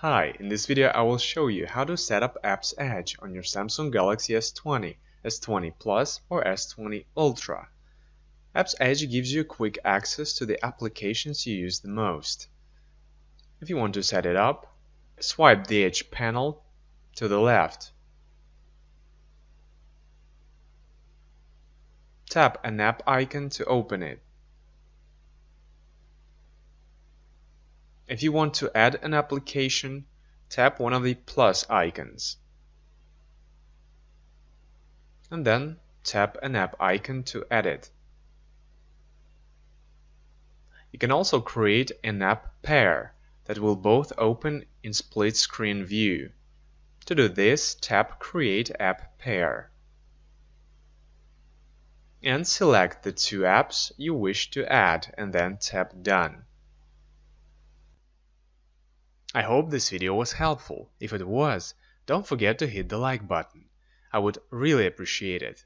Hi, in this video I will show you how to set up Apps Edge on your Samsung Galaxy S20, S20 Plus or S20 Ultra. Apps Edge gives you quick access to the applications you use the most. If you want to set it up, swipe the Edge panel to the left. Tap an app icon to open it. If you want to add an application, tap one of the plus icons. And then tap an app icon to add it. You can also create an app pair that will both open in split screen view. To do this, tap Create App Pair. And select the two apps you wish to add and then tap Done. I hope this video was helpful. If it was, don't forget to hit the like button. I would really appreciate it.